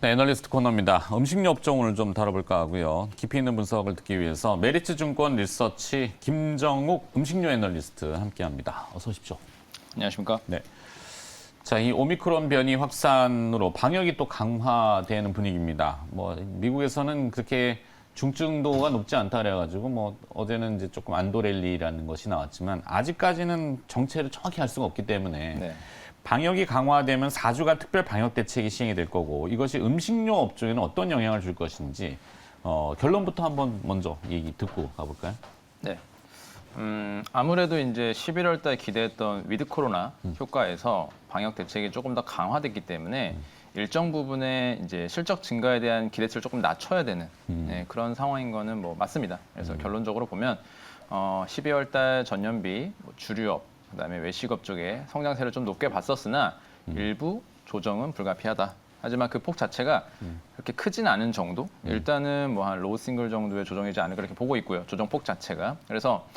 네, 애널리스트 코너입니다. 음식료 업종 오늘 좀 다뤄볼까 하고요. 깊이 있는 분석을 듣기 위해서 메리츠증권 리서치 김정욱 음식료 애널리스트 함께합니다. 어서 오십시오. 안녕하십니까? 네. 자, 이 오미크론 변이 확산으로 방역이 또 강화되는 분위기입니다. 미국에서는 그렇게 중증도가 높지 않다 그래가지고 어제는 이제 조금 안도렐리라는 것이 나왔지만 아직까지는 정체를 정확히 알 수가 없기 때문에. 네. 방역이 강화되면 4주간 특별 방역 대책이 시행이 될 거고 이것이 음식료 업종에는 어떤 영향을 줄 것인지 결론부터 한번 먼저 얘기 듣고 가볼까요? 네. 아무래도 이제 11월 달 기대했던 위드 코로나 효과에서 방역 대책이 조금 더 강화됐기 때문에 일정 부분의 이제 실적 증가에 대한 기대치를 조금 낮춰야 되는 네, 그런 상황인 거는 맞습니다. 그래서 결론적으로 보면 12월 달 전년비 주류업 그다음에 외식업 쪽에 성장세를 좀 높게 봤었으나 일부 조정은 불가피하다. 하지만 그 폭 자체가 그렇게 크진 않은 정도. 일단은 한 로우 싱글 정도의 조정이지 않을까 그렇게 보고 있고요. 조정폭 자체가. 그래서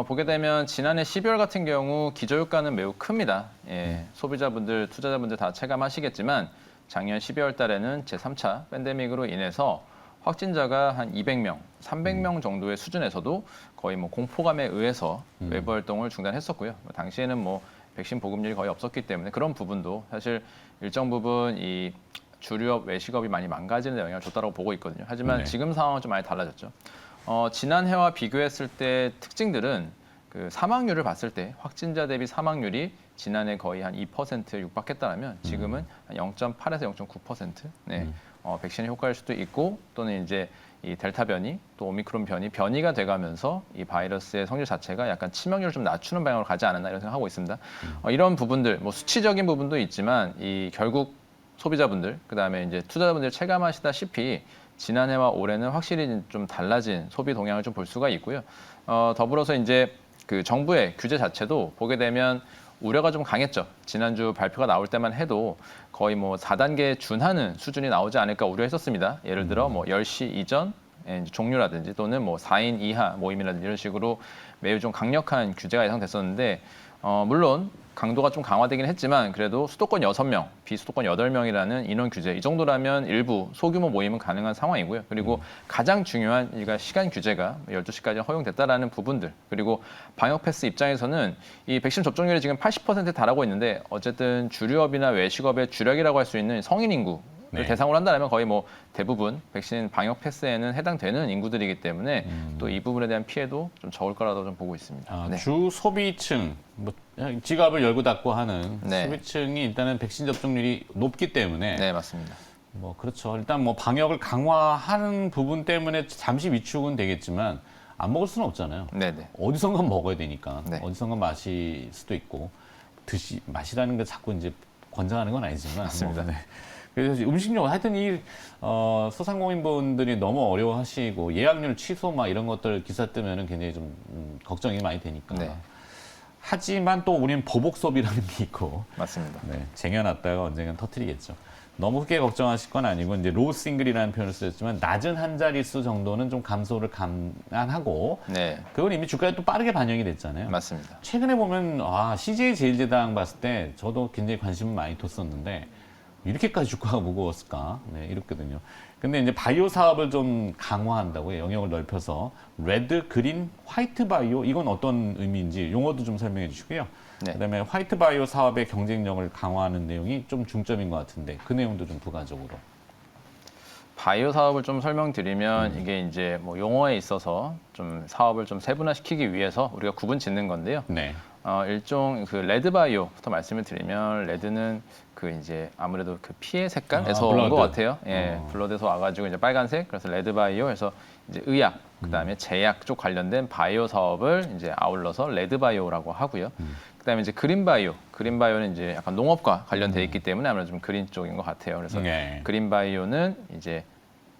보게 되면 지난해 12월 같은 경우 기저효과는 매우 큽니다. 예, 소비자분들, 투자자분들 다 체감하시겠지만 작년 12월 달에는 제3차 팬데믹으로 인해서 확진자가 한 200명, 300명 정도의 수준에서도 거의 공포감에 의해서 외부 활동을 중단했었고요. 당시에는 백신 보급률이 거의 없었기 때문에 그런 부분도 사실 일정 부분 이 주류업, 외식업이 많이 망가지는 데 영향을 줬다고 보고 있거든요. 하지만 네. 지금 상황은 좀 많이 달라졌죠. 지난해와 비교했을 때 특징들은 그 사망률을 봤을 때 확진자 대비 사망률이 지난해 거의 한 2% 육박했다면 지금은 한 0.8에서 0.9%. 네. 백신의 효과일 수도 있고 또는 이제 이 델타 변이 또 오미크론 변이가 돼가면서 이 바이러스의 성질 자체가 약간 치명률을 좀 낮추는 방향으로 가지 않았나 이런 생각하고 있습니다. 이런 부분들 수치적인 부분도 있지만 이 결국 소비자분들 그다음에 이제 투자자분들 체감하시다시피 지난해와 올해는 확실히 좀 달라진 소비 동향을 좀 볼 수가 있고요. 더불어서 이제 그 정부의 규제 자체도 보게 되면 우려가 좀 강했죠. 지난주 발표가 나올 때만 해도 거의 4단계에 준하는 수준이 나오지 않을까 우려했었습니다. 예를 들어 10시 이전 종류라든지 또는 4인 이하 모임이라든지 이런 식으로 매우 좀 강력한 규제가 예상됐었는데 물론 강도가 좀 강화되긴 했지만 그래도 수도권 6명, 비수도권 8명이라는 인원 규제 이 정도라면 일부 소규모 모임은 가능한 상황이고요. 그리고 가장 중요한 시간 규제가 12시까지 허용됐다라는 부분들 그리고 방역 패스 입장에서는 이 백신 접종률이 지금 80%에 달하고 있는데 어쨌든 주류업이나 외식업의 주력이라고 할 수 있는 성인 인구 네. 대상으로 한다면 거의 대부분 백신 방역 패스에는 해당되는 인구들이기 때문에 또 이 부분에 대한 피해도 좀 적을 거라고 좀 보고 있습니다. 네. 주 소비층, 지갑을 열고 닫고 하는 네. 소비층이 일단은 백신 접종률이 높기 때문에 네, 맞습니다. 그렇죠. 일단 방역을 강화하는 부분 때문에 잠시 위축은 되겠지만 안 먹을 수는 없잖아요. 네네. 어디선가 먹어야 되니까. 네. 어디선가 마실 수도 있고 마시라는 게 자꾸 이제 권장하는 건 아니지만. 맞습니다. 네. 그래서 음식료 하여튼 이 소상공인분들이 너무 어려워하시고 예약률 취소 이런 것들 기사 뜨면은 굉장히 좀 걱정이 많이 되니까. 네. 하지만 또 우리는 보복 소비라는 게 있고. 맞습니다. 네, 쟁여놨다가 언젠간 터뜨리겠죠. 너무 크게 걱정하실 건 아니고 이제 로우 싱글이라는 표현을 쓰셨지만 낮은 한 자릿수 정도는 좀 감소를 감안하고 네. 그건 이미 주가에 또 빠르게 반영이 됐잖아요. 맞습니다. 최근에 보면 CJ 제일제당 봤을 때 저도 굉장히 관심을 많이 뒀었는데 이렇게까지 주가가 무거웠을까? 네, 이렇거든요. 근데 이제 바이오 사업을 좀 강화한다고요. 영역을 넓혀서 레드, 그린, 화이트 바이오 이건 어떤 의미인지 용어도 좀 설명해 주시고요. 네. 그다음에 화이트 바이오 사업의 경쟁력을 강화하는 내용이 좀 중점인 것 같은데 그 내용도 좀 부가적으로. 바이오 사업을 좀 설명드리면 이게 이제 용어에 있어서 좀 사업을 좀 세분화시키기 위해서 우리가 구분 짓는 건데요. 네. 일종 그 레드 바이오부터 말씀을 드리면 레드는 그 이제 아무래도 그 피의 색깔에서 온 것 같아요. 예, 블러드에서 와가지고 이제 빨간색. 그래서 레드 바이오 해서 이제 의약, 그다음에 제약 쪽 관련된 바이오 사업을 이제 아울러서 레드 바이오라고 하고요. 그다음에 이제 그린 바이오. 그린 바이오는 이제 약간 농업과 관련돼 있기 때문에 아무래도 좀 그린 쪽인 것 같아요. 그래서 네. 그린 바이오는 이제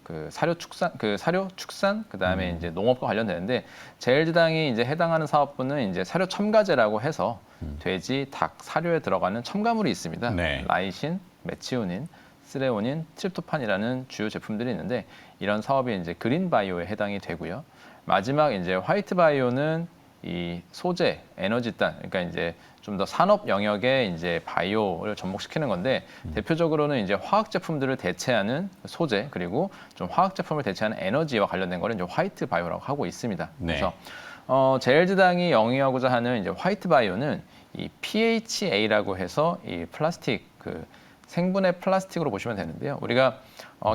그 사료 축산 그다음에 이제 농업과 관련되는데 제일제당이 이제 해당하는 사업부는 이제 사료 첨가제라고 해서 돼지, 닭 사료에 들어가는 첨가물이 있습니다. 네. 라이신, 메치오닌, 스레오닌, 트립토판이라는 주요 제품들이 있는데 이런 사업이 이제 그린 바이오에 해당이 되고요. 마지막 이제 화이트 바이오는 이 소재, 에너지단, 그러니까 이제 좀 더 산업 영역에 이제 바이오를 접목시키는 건데 대표적으로는 이제 화학 제품들을 대체하는 소재 그리고 좀 화학 제품을 대체하는 에너지와 관련된 거를 이제 화이트 바이오라고 하고 있습니다. 네. 그래서 제일제당이 영위하고자 하는 이제 화이트 바이오는 이 PHA라고 해서 이 플라스틱 그 생분해 플라스틱으로 보시면 되는데요. 우리가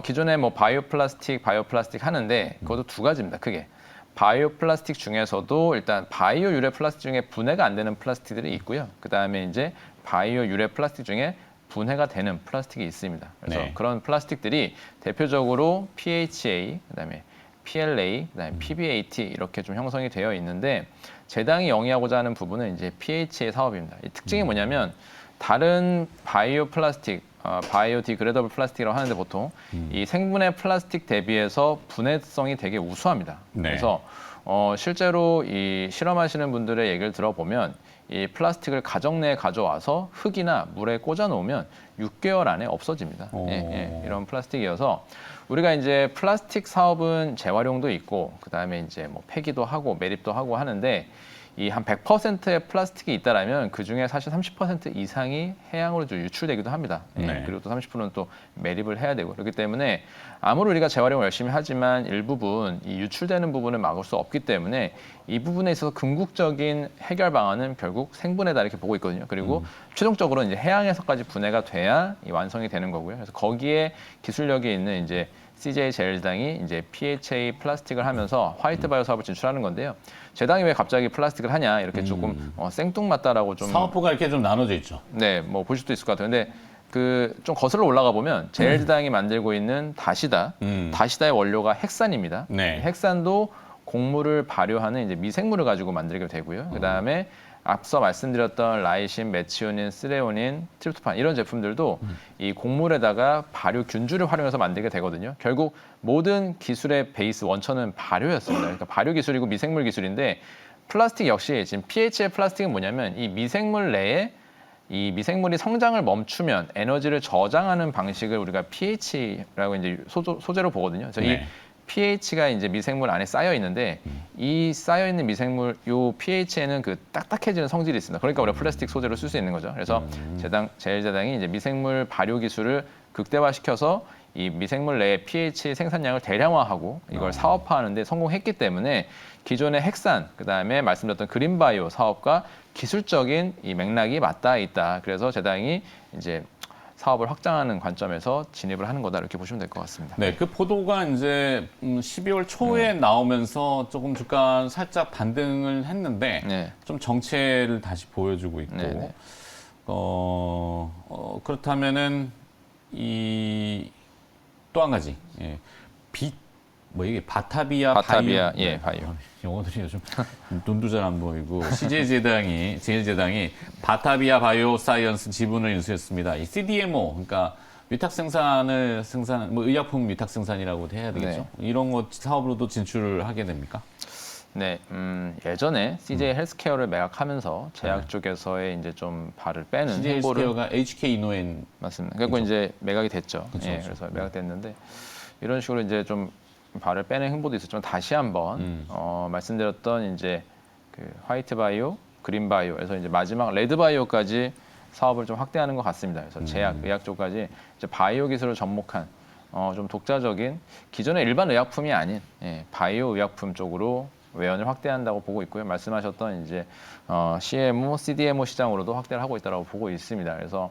기존에 뭐 바이오 플라스틱 하는데 그것도 두 가지입니다. 크게. 바이오 플라스틱 중에서도 일단 바이오 유래 플라스틱 중에 분해가 안 되는 플라스틱들이 있고요. 그다음에 이제 바이오 유래 플라스틱 중에 분해가 되는 플라스틱이 있습니다. 그래서 네. 그런 플라스틱들이 대표적으로 PHA, 그다음에 PLA, 그다음에 PBAT 이렇게 좀 형성이 되어 있는데 제당이 영위하고자 하는 부분은 이제 PHA 사업입니다. 이 특징이 뭐냐면 다른 바이오 플라스틱, 바이오 디그레더블 플라스틱이라고 하는데 보통 이 생분해 플라스틱 대비해서 분해성이 되게 우수합니다. 네. 그래서 실제로 이 실험하시는 분들의 얘기를 들어보면 이 플라스틱을 가정 내에 가져와서 흙이나 물에 꽂아 놓으면 6개월 안에 없어집니다. 이런 플라스틱이어서 우리가 이제 플라스틱 사업은 재활용도 있고 그다음에 이제 뭐 폐기도 하고 매립도 하고 하는데 이 한 100%의 플라스틱이 있다라면 그 중에 사실 30% 이상이 해양으로 좀 유출되기도 합니다. 네. 그리고 또 30%는 또 매립을 해야 되고 그렇기 때문에 아무리 우리가 재활용을 열심히 하지만 일부분 이 유출되는 부분을 막을 수 없기 때문에 이 부분에 있어서 궁극적인 해결 방안은 결국 생분해다 이렇게 보고 있거든요. 그리고 최종적으로 이제 해양에서까지 분해가 돼야 이 완성이 되는 거고요. 그래서 거기에 기술력이 있는 이제 CJ 제일제당이 이제 PHA 플라스틱을 하면서 화이트 바이오 사업을 진출하는 건데요. 제당이 왜 갑자기 플라스틱을 하냐 이렇게 조금 생뚱맞다라고 좀 사업부가 이렇게 좀 나눠져 있죠. 네, 뭐 보실 수도 있을 것 같아요. 근데 그 좀 거슬러 올라가 보면 제일제당이 만들고 있는 다시다의 원료가 헥산입니다. 네. 헥산도 곡물을 발효하는 이제 미생물을 가지고 만들게 되고요. 그다음에 앞서 말씀드렸던 라이신, 메치오닌, 스레오닌, 트립토판 이런 제품들도 이 곡물에다가 발효 균주를 활용해서 만들게 되거든요. 결국 모든 기술의 베이스 원천은 발효였습니다. 그러니까 발효 기술이고 미생물 기술인데 플라스틱 역시 지금 PHA 플라스틱은 뭐냐면 이 미생물 내에 이 미생물이 성장을 멈추면 에너지를 저장하는 방식을 우리가 pH라고 이제 소재로 보거든요. 그래서 네. 이 pH가 이제 미생물 안에 쌓여 있는데 이 쌓여 있는 미생물 요 pH에는 그 딱딱해지는 성질이 있습니다. 그러니까 우리가 플라스틱 소재로 쓸 수 있는 거죠. 그래서 제일제당이 이제 미생물 발효 기술을 극대화시켜서 이 미생물 내의 pH 생산량을 대량화하고 이걸 사업화하는데 성공했기 때문에 기존의 헥산 그다음에 말씀드렸던 그린바이오 사업과 기술적인 이 맥락이 맞닿아 있다. 그래서 제당이 이제 사업을 확장하는 관점에서 진입을 하는 거다 이렇게 보시면 될 것 같습니다. 네, 그 보도가 이제 12월 초에 나오면서 조금 주가 살짝 반등을 했는데 네. 좀 정체를 다시 보여주고 있고 네. 그렇다면은 이 또 한 가지 뭐 이게 바타비아 바이오. 예, 바이오. 영어들이 요즘 눈도 잘 안 보이고 제일제당이 바타비아 바이오 사이언스 지분을 인수했습니다. 이 CDMO 그러니까 위탁 뭐 의약품 위탁 생산이라고 해야 되겠죠. 네. 이런 것 사업으로도 진출을 하게 됩니까? 네, 예전에 CJ 헬스케어를 매각하면서 제약 쪽에서의 이제 좀 발을 빼는 CJ 행보를 헬스케어가 HK 이노엔 맞습니다. 그리고 이제 매각이 됐죠. 그쵸, 예, 그쵸. 그래서 매각됐는데 이런 식으로 이제 좀 발을 빼는 행보도 있었지만 다시 한번 말씀드렸던 이제 그 화이트 바이오, 그린 바이오에서 이제 마지막 레드 바이오까지 사업을 좀 확대하는 것 같습니다. 그래서 제약, 의약 쪽까지 이제 바이오 기술을 접목한 좀 독자적인 기존의 일반 의약품이 아닌 바이오 의약품 쪽으로 외연을 확대한다고 보고 있고요. 말씀하셨던 이제 CMO, CDMO 시장으로도 확대를 하고 있다고 보고 있습니다. 그래서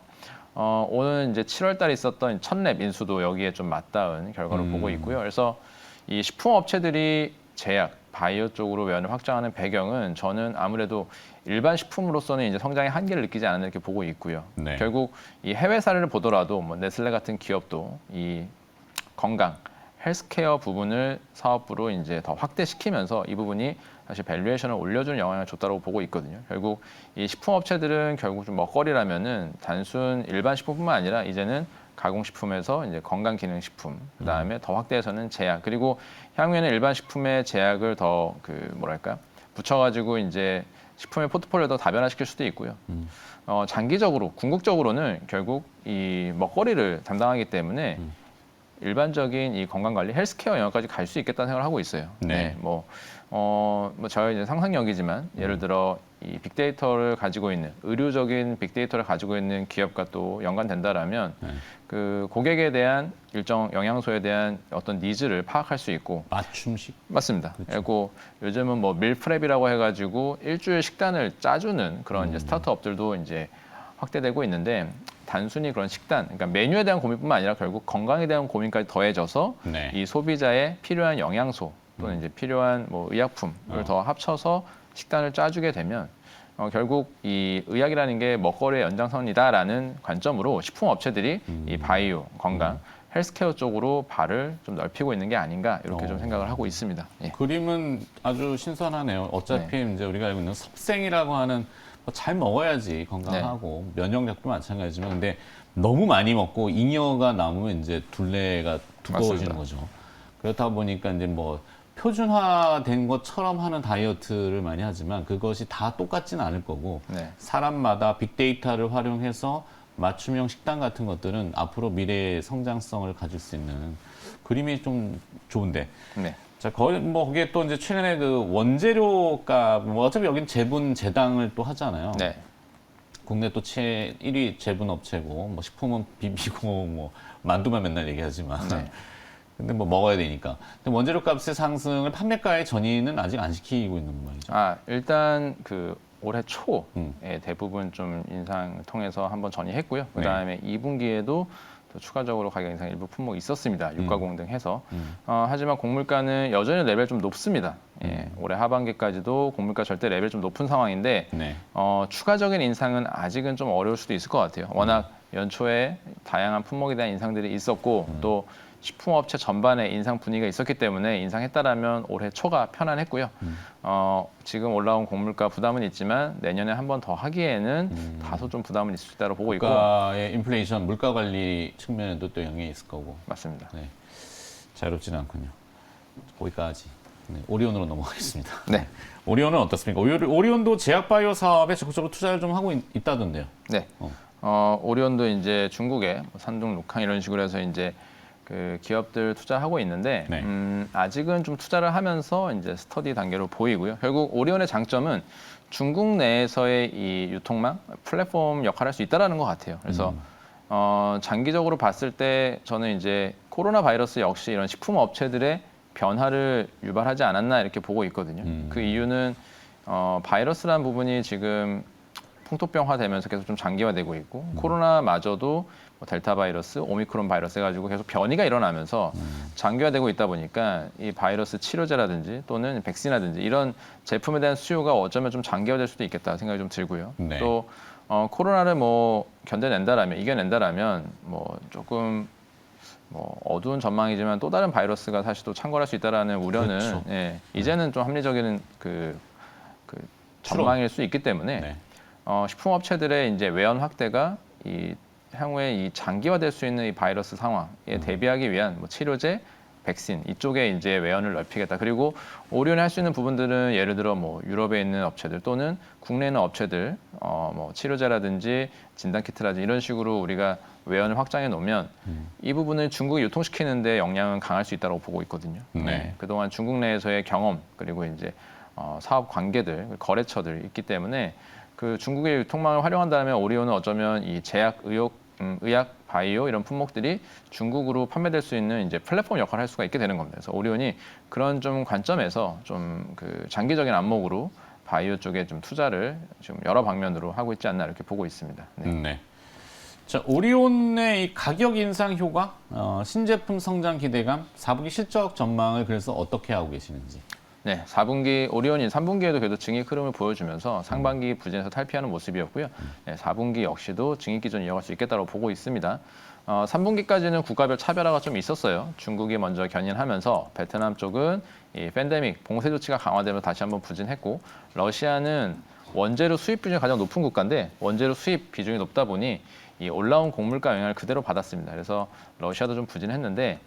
오늘 이제 7월달에 있었던 첫랩 인수도 여기에 좀 맞닿은 결과를 보고 있고요. 그래서 이 식품 업체들이 제약, 바이오 쪽으로 외연을 확장하는 배경은 저는 아무래도 일반 식품으로서는 이제 성장의 한계를 느끼지 않는 이렇게 보고 있고요. 네. 결국 이 해외 사례를 보더라도 뭐 네슬레 같은 기업도 이 건강, 헬스케어 부분을 사업부로 이제 더 확대시키면서 이 부분이 사실 밸류에이션을 올려주는 영향을 줬다고 보고 있거든요. 결국 이 식품 업체들은 결국 좀 먹거리라면은 단순 일반 식품뿐만 아니라 이제는 가공식품에서 이제 건강기능식품, 그다음에 더 확대해서는 제약, 그리고 향후에는 일반 식품의 제약을 더 붙여가지고 이제 식품의 포트폴리오를 더 다변화시킬 수도 있고요. 장기적으로, 궁극적으로는 결국 이 먹거리를 담당하기 때문에 일반적인 이 건강관리, 헬스케어 영역까지 갈 수 있겠다는 생각을 하고 있어요. 네. 뭐 저희 이제 상상력이지만 예를 들어 이 빅데이터를 가지고 있는 의료적인 빅데이터를 가지고 있는 기업과 또 연관된다라면 네. 그 고객에 대한 일정 영양소에 대한 어떤 니즈를 파악할 수 있고 맞춤식. 맞습니다. 그리고 요즘은 뭐 밀프렙이라고 해가지고 일주일 식단을 짜주는 그런 이제 스타트업들도 이제 확대되고 있는데 단순히 그런 식단, 그러니까 메뉴에 대한 고민뿐만 아니라 결국 건강에 대한 고민까지 더해져서 네. 이 소비자의 필요한 영양소 또는 이제 필요한 뭐 의약품을 더 합쳐서 식단을 짜주게 되면 결국 이 의학이라는 게 먹거리의 연장선이다라는 관점으로 식품 업체들이 이 바이오, 건강, 헬스케어 쪽으로 발을 좀 넓히고 있는 게 아닌가 이렇게 좀 생각을 하고 있습니다. 예. 그림은 아주 신선하네요. 어차피 이제 우리가 알고 있는 섭생이라고 하는 잘 먹어야지 건강하고 면역력도 마찬가지지만 근데 너무 많이 먹고 잉여가 남으면 이제 둘레가 두꺼워지는 맞습니다. 거죠. 그렇다 보니까 이제 뭐 표준화된 것처럼 하는 다이어트를 많이 하지만 그것이 다 똑같지는 않을 거고 네. 사람마다 빅데이터를 활용해서 맞춤형 식단 같은 것들은 앞으로 미래의 성장성을 가질 수 있는 그림이 좀 좋은데. 네. 자, 거기에 또 이제 최근에 그 원재료가, 뭐 어차피 여긴 제분 제당을 또 하잖아요. 네. 국내 또 1위 제분 업체고, 뭐 식품은 비비고, 뭐 만두만 맨날 얘기하지만. 네. 근데 뭐 먹어야 되니까. 근데 원재료 값의 상승을 판매가의 전이는 아직 안 시키고 있는 말이죠. 일단 그 올해 초에 음. 대부분 좀 인상을 통해서 한번 전이했고요. 그다음에 2분기에도 또 추가적으로 가격 인상 일부 품목이 있었습니다. 유가공 등 해서. 하지만 곡물가는 여전히 레벨 좀 높습니다. 예, 올해 하반기까지도 곡물가 절대 레벨 좀 높은 상황인데 네. 추가적인 인상은 아직은 좀 어려울 수도 있을 것 같아요. 워낙 연초에 다양한 품목에 대한 인상들이 있었고 또 식품업체 전반에 인상 분위기가 있었기 때문에 인상했다라면 올해 초가 편안했고요. 지금 올라온 곡물가 부담은 있지만 내년에 한 번 더 하기에는 다소 좀 부담은 있을 수 있다고 보고 있고 물가의 인플레이션, 물가 관리 측면에도 또 영향이 있을 거고. 맞습니다. 네. 자유롭지는 않군요. 거기까지. 네, 오리온으로 넘어가겠습니다. 네. 오리온은 어떻습니까? 오리온도 제약바이오 사업에 적극적으로 투자를 좀 하고 있다던데요. 네. 오리온도 이제 중국에 산둥, 룩항 이런 식으로 해서 이제 그 기업들 투자하고 있는데 네. 아직은 좀 투자를 하면서 이제 스터디 단계로 보이고요. 결국 오리온의 장점은 중국 내에서의 이 유통망 플랫폼 역할을 할 수 있다라는 것 같아요. 그래서 장기적으로 봤을 때 저는 이제 코로나 바이러스 역시 이런 식품 업체들의 변화를 유발하지 않았나 이렇게 보고 있거든요. 그 이유는 바이러스라는 부분이 지금 풍토병화되면서 계속 좀 장기화되고 있고 코로나마저도 뭐 델타 바이러스, 오미크론 바이러스 해가지고 계속 변이가 일어나면서 장기화되고 있다 보니까 이 바이러스 치료제라든지 또는 백신이라든지 이런 제품에 대한 수요가 어쩌면 좀 장기화될 수도 있겠다 생각이 좀 들고요. 네. 또 코로나를 뭐 이겨낸다라면 뭐 조금 뭐 어두운 전망이지만 또 다른 바이러스가 사실 또 창궐할 수 있다라는 우려는 그렇죠. 예, 이제는 좀 합리적인 그 전망일 수 있기 때문에 네. 식품업체들의 이제 외연 확대가 이 향후에 이 장기화될 수 있는 이 바이러스 상황에 대비하기 위한 뭐 치료제, 백신 이쪽에 이제 외연을 넓히겠다. 그리고 오리온이 할 수 있는 부분들은 예를 들어 뭐 유럽에 있는 업체들 또는 국내에 있는 업체들 뭐 치료제라든지 진단키트라든지 이런 식으로 우리가 외연을 확장해 놓으면 이 부분을 중국에 유통시키는데 영향은 강할 수 있다고 보고 있거든요. 네. 그동안 중국 내에서의 경험 그리고 이제 사업 관계들, 거래처들 있기 때문에 그 중국의 유통망을 활용한다면 오리온은 어쩌면 이 제약, 의약, 바이오 이런 품목들이 중국으로 판매될 수 있는 이제 플랫폼 역할을 할 수가 있게 되는 겁니다. 그래서 오리온이 그런 좀 관점에서 좀 그 장기적인 안목으로 바이오 쪽에 좀 투자를 지금 여러 방면으로 하고 있지 않나 이렇게 보고 있습니다. 네. 네. 자, 오리온의 이 가격 인상 효과, 신제품 성장 기대감, 4분기 실적 전망을 그래서 어떻게 하고 계시는지. 네, 4분기 오리온이 3분기에도 그래도 증익 흐름을 보여주면서 상반기 부진에서 탈피하는 모습이었고요. 네, 4분기 역시도 증익 기존 이어갈 수 있겠다고 보고 있습니다. 3분기까지는 국가별 차별화가 좀 있었어요. 중국이 먼저 견인하면서 베트남 쪽은 이 팬데믹 봉쇄 조치가 강화되면서 다시 한번 부진했고 러시아는 원재료 수입 비중이 가장 높은 국가인데 원재료 수입 비중이 높다 보니 이 올라온 곡물가 영향을 그대로 받았습니다. 그래서 러시아도 좀 부진했는데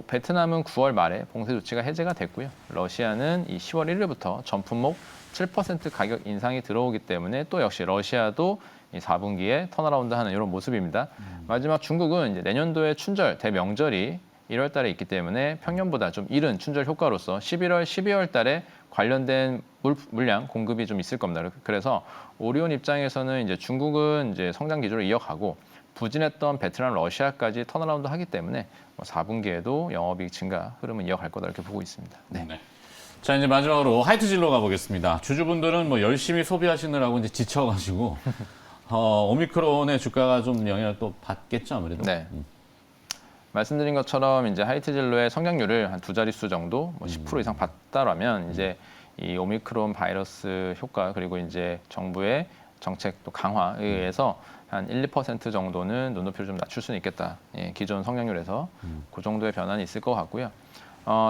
베트남은 9월 말에 봉쇄 조치가 해제가 됐고요. 러시아는 이 10월 1일부터 전 품목 7% 가격 인상이 들어오기 때문에 또 역시 러시아도 이 4분기에 턴어라운드 하는 이런 모습입니다. 마지막 중국은 이제 내년도에 춘절 대명절이 1월 달에 있기 때문에 평년보다 좀 이른 춘절 효과로서 11월, 12월 달에 관련된 물량 공급이 좀 있을 겁니다. 그래서 오리온 입장에서는 이제 중국은 이제 성장 기조를 이어가고 부진했던 베트남, 러시아까지 턴어라운드 하기 때문에 4분기에도 영업이익 증가 흐름은 이어갈 거다 이렇게 보고 있습니다. 네. 네. 자, 이제 마지막으로 화이트진로 가보겠습니다. 주주분들은 뭐 열심히 소비하시느라고 이제 지쳐가지고 오미크론의 주가가 좀 영향을 또 받겠죠, 아무래도. 네. 말씀드린 것처럼 이제 하이트진로의 성장률을 한 두 자릿수 정도, 뭐 10% 이상 봤다라면 이제 이 오미크론 바이러스 효과 그리고 이제 정부의 정책 또 강화에 의해서 한 1, 2% 정도는 눈높이를 좀 낮출 수는 있겠다. 예, 기존 성장률에서 그 정도의 변화는 있을 것 같고요.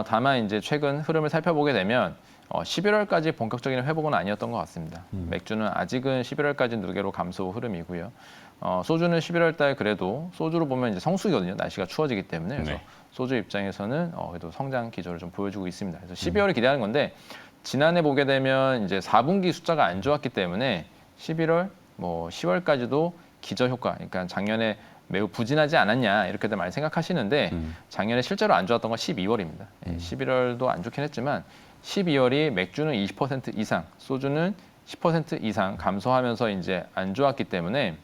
다만 이제 최근 흐름을 살펴보게 되면 11월까지 본격적인 회복은 아니었던 것 같습니다. 맥주는 아직은 11월까지 누계로 감소 흐름이고요. 소주는 11월 달 그래도 소주로 보면 이제 성수기거든요. 날씨가 추워지기 때문에 그래서 네. 소주 입장에서는 그래도 성장 기조를 좀 보여주고 있습니다. 그래서 12월을 기대하는 건데 지난해 보게 되면 이제 4분기 숫자가 안 좋았기 때문에 11월, 뭐 10월까지도 기저 효과, 그러니까 작년에 매우 부진하지 않았냐 이렇게들 많이 생각하시는데 작년에 실제로 안 좋았던 건 12월입니다. 11월도 안 좋긴 했지만 12월이 맥주는 20% 이상, 소주는 10% 이상 감소하면서 이제 안 좋았기 때문에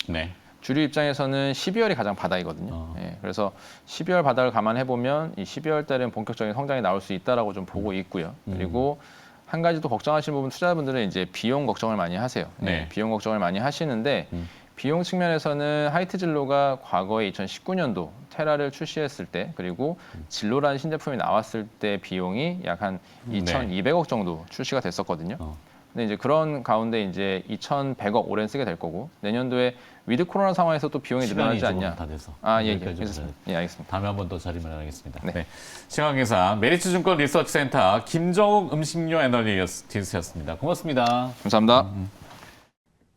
네. 주류 입장에서는 12월이 가장 바닥이거든요. 예, 그래서 12월 바닥을 감안해 보면 이 12월 달에는 본격적인 성장이 나올 수 있다라고 좀 보고 있고요. 그리고 한 가지 또 걱정하시는 부분 투자자분들은 이제 비용 걱정을 많이 하세요. 네. 비용 걱정을 많이 하시는데 비용 측면에서는 하이트진로가 과거에 2019년도 테라를 출시했을 때 그리고 진로라는 신제품이 나왔을 때 비용이 약 한 2,200억 정도 출시가 됐었거든요. 근데 이제 그런 가운데 이제 2,100억 올해는 쓰게 될 거고 내년도에 위드 코로나 상황에서 또 비용이 늘어나지 않냐? 다 돼서. 예, 여기까지 알겠습니다. 예, 알겠습니다. 다음에 한 번 더 자리 마련하겠습니다. 네. 네. 시황기사 메리츠증권 리서치센터 김정욱 음식료 애널리스트였습니다. 고맙습니다. 감사합니다.